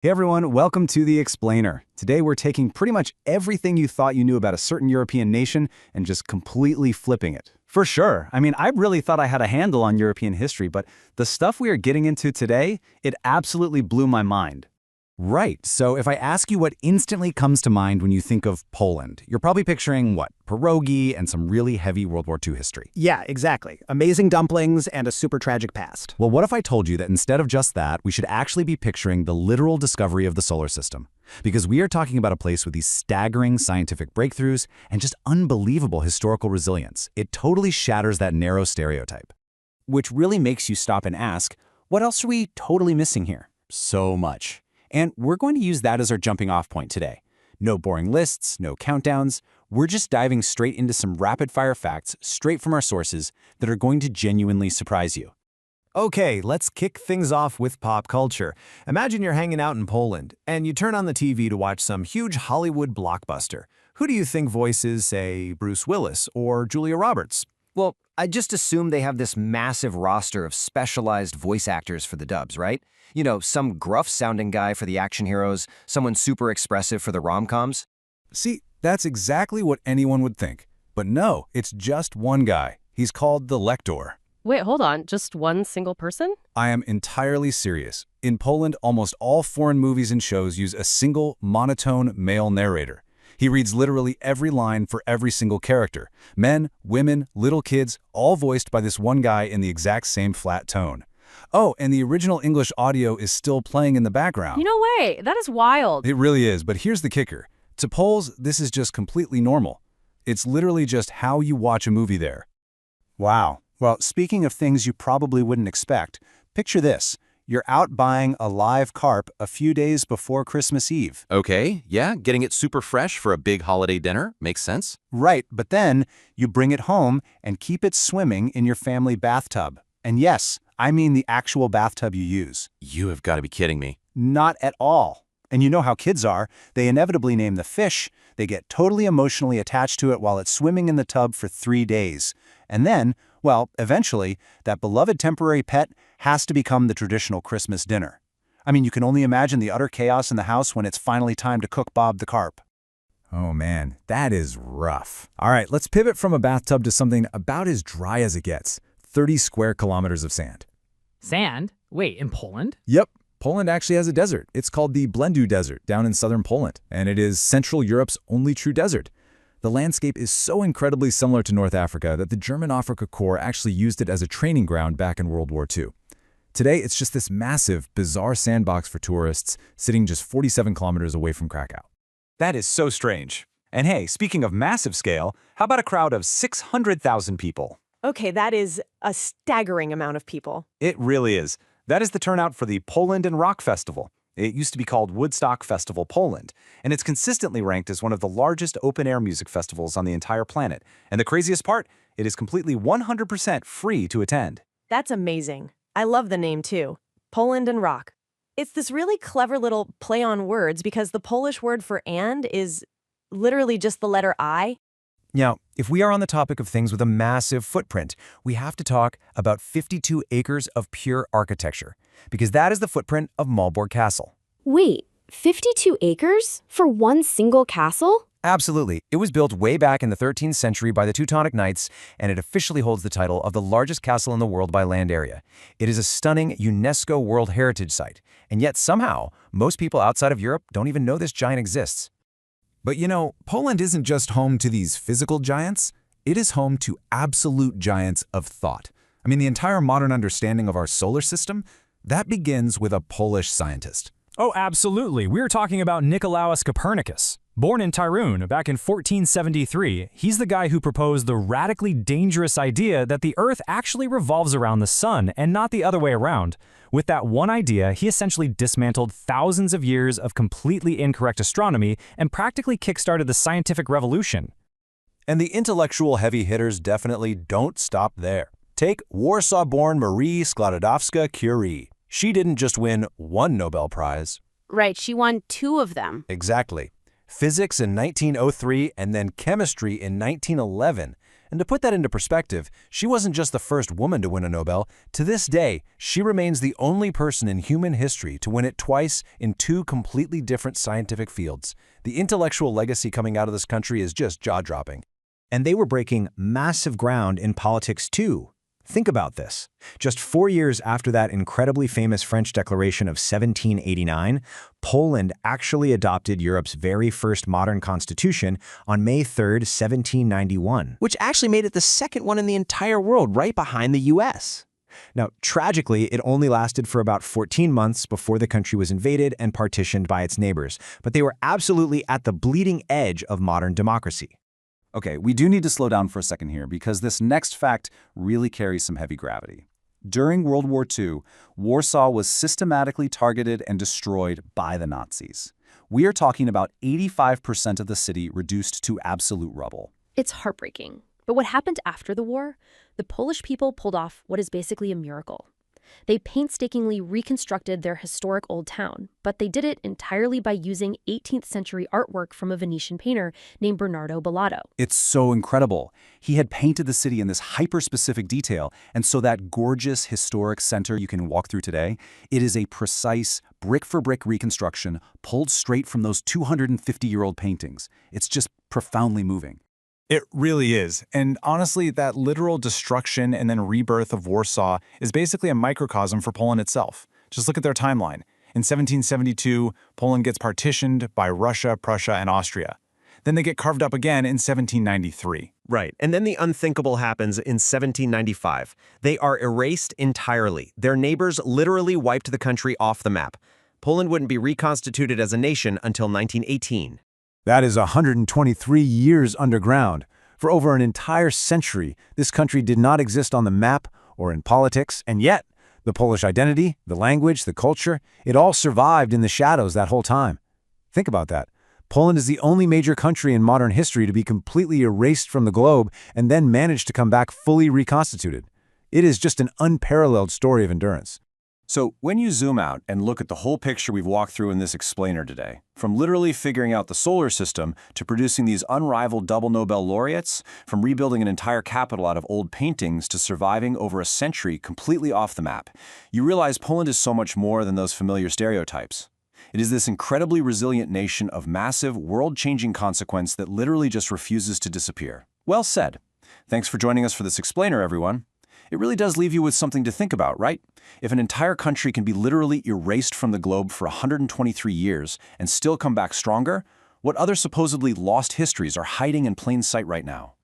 Hey everyone, welcome to The Explainer. Today we're taking pretty much everything you thought you knew about a certain European nation and just completely flipping it. For sure. I mean, I really thought I had a handle on European history, but the stuff we are getting into today, it absolutely blew my mind. Right, so if I ask you what instantly comes to mind when you think of Poland, you're probably picturing what? Pierogi and some really heavy World War II history. Yeah, exactly. Amazing dumplings and a super tragic past. Well, what if I told you that instead of just that, we should actually be picturing the literal discovery of the solar system? Because we are talking about a place with these staggering scientific breakthroughs and just unbelievable historical resilience. It totally shatters that narrow stereotype. Which really makes you stop and ask, what else are we totally missing here? So much. And we're going to use that as our jumping off point today. No boring lists, no countdowns. We're just diving straight into some rapid-fire facts straight from our sources that are going to genuinely surprise you. Okay, let's kick things off with pop culture. Imagine you're hanging out in Poland, and you turn on the TV to watch some huge Hollywood blockbuster. Who do you think voices, say, Bruce Willis or Julia Roberts? Well, I just assume they have this massive roster of specialized voice actors for the dubs, right? You know, some gruff-sounding guy for the action heroes, someone super expressive for the rom-coms. See, that's exactly what anyone would think. But no, it's just one guy. He's called the Lector. Wait, hold on. Just one single person? I am entirely serious. In Poland, almost all foreign movies and shows use a single, monotone male narrator. He reads literally every line for every single character. Men, women, little kids, all voiced by this one guy in the exact same flat tone. Oh, and the original English audio is still playing in the background. No way. That is wild. It really is, but here's the kicker. To Poles, this is just completely normal. It's literally just how you watch a movie there. Wow. Well, speaking of things you probably wouldn't expect, picture this. You're out buying a live carp a few days before Christmas Eve. Okay, yeah, getting it super fresh for a big holiday dinner makes sense. Right, but then you bring it home and keep it swimming in your family bathtub. And yes, I mean the actual bathtub you use. You have got to be kidding me. Not at all. And you know how kids are. They inevitably name the fish. They get totally emotionally attached to it while it's swimming in the tub for 3 days. And then, well, eventually, that beloved temporary pet has to become the traditional Christmas dinner. I mean, you can only imagine the utter chaos in the house when it's finally time to cook Bob the carp. Oh man, that is rough. All right, let's pivot from a bathtub to something about as dry as it gets. 30 square kilometers of sand. Sand? Wait, in Poland? Yep. Poland actually has a desert. It's called the Blendu Desert down in southern Poland, and it is Central Europe's only true desert. The landscape is so incredibly similar to North Africa that the German Afrika Korps actually used it as a training ground back in World War II. Today, it's just this massive, bizarre sandbox for tourists sitting just 47 kilometers away from Krakow. That is so strange. And hey, speaking of massive scale, how about a crowd of 600,000 people? Okay, that is a staggering amount of people. It really is. That is the turnout for the Poland and Rock Festival. It used to be called Woodstock Festival Poland, and it's consistently ranked as one of the largest open-air music festivals on the entire planet. And the craziest part, it is completely 100% free to attend. That's amazing. I love the name too. Poland and Rock. It's this really clever little play on words because the Polish word for and is literally just the letter I. Now, if we are on the topic of things with a massive footprint, we have to talk about 52 acres of pure architecture, because that is the footprint of Malbork Castle. Wait, 52 acres for one single castle? Absolutely. It was built way back in the 13th century by the Teutonic Knights, and it officially holds the title of the largest castle in the world by land area. It is a stunning UNESCO World Heritage Site, and yet somehow, most people outside of Europe don't even know this giant exists. But you know, Poland isn't just home to these physical giants, it is home to absolute giants of thought. I mean, the entire modern understanding of our solar system, that begins with a Polish scientist. Oh, absolutely. We're talking about Nicolaus Copernicus. Born in Tyrone back in 1473, he's the guy who proposed the radically dangerous idea that the Earth actually revolves around the sun and not the other way around. With that one idea, he essentially dismantled thousands of years of completely incorrect astronomy and practically kickstarted the scientific revolution. And the intellectual heavy hitters definitely don't stop there. Take Warsaw-born Marie Skłodowska-Curie. She didn't just win one Nobel Prize. Right, she won 2 of them. Exactly. Physics in 1903 and then chemistry in 1911. And to put that into perspective, she wasn't just the first woman to win a Nobel. To this day, she remains the only person in human history to win it twice in two completely different scientific fields. The intellectual legacy coming out of this country is just jaw-dropping. And they were breaking massive ground in politics too. Think about this. Just 4 years after that incredibly famous French Declaration of 1789, Poland actually adopted Europe's very first modern constitution on May 3, 1791. Which actually made it the second one in the entire world, right behind the US. Now, tragically, it only lasted for about 14 months before the country was invaded and partitioned by its neighbors. But they were absolutely at the bleeding edge of modern democracy. Okay, we do need to slow down for a second here because this next fact really carries some heavy gravity. During World War II, Warsaw was systematically targeted and destroyed by the Nazis. We are talking about 85% of the city reduced to absolute rubble. It's heartbreaking. But what happened after the war? The Polish people pulled off what is basically a miracle. They painstakingly reconstructed their historic old town, but they did it entirely by using 18th century artwork from a Venetian painter named Bernardo Bellato. It's so incredible. He had painted the city in this hyper-specific detail, and so that gorgeous historic center you can walk through today, it is a precise, brick-for-brick reconstruction pulled straight from those 250-year-old paintings. It's just profoundly moving. It really is. And honestly, that literal destruction and then rebirth of Warsaw is basically a microcosm for Poland itself. Just look at their timeline. In 1772, Poland gets partitioned by Russia, Prussia, and Austria. Then they get carved up again in 1793. Right, and then the unthinkable happens in 1795. They are erased entirely. Their neighbors literally wiped the country off the map. Poland wouldn't be reconstituted as a nation until 1918. That is 123 years underground. For over an entire century, this country did not exist on the map or in politics, and yet, the Polish identity, the language, the culture, it all survived in the shadows that whole time. Think about that. Poland is the only major country in modern history to be completely erased from the globe and then manage to come back fully reconstituted. It is just an unparalleled story of endurance. So when you zoom out and look at the whole picture we've walked through in this explainer today, from literally figuring out the solar system to producing these unrivaled double Nobel laureates, from rebuilding an entire capital out of old paintings to surviving over a century completely off the map, you realize Poland is so much more than those familiar stereotypes. It is this incredibly resilient nation of massive, world-changing consequence that literally just refuses to disappear. Well said. Thanks for joining us for this explainer, everyone. It really does leave you with something to think about, right? If an entire country can be literally erased from the globe for 123 years and still come back stronger, what other supposedly lost histories are hiding in plain sight right now?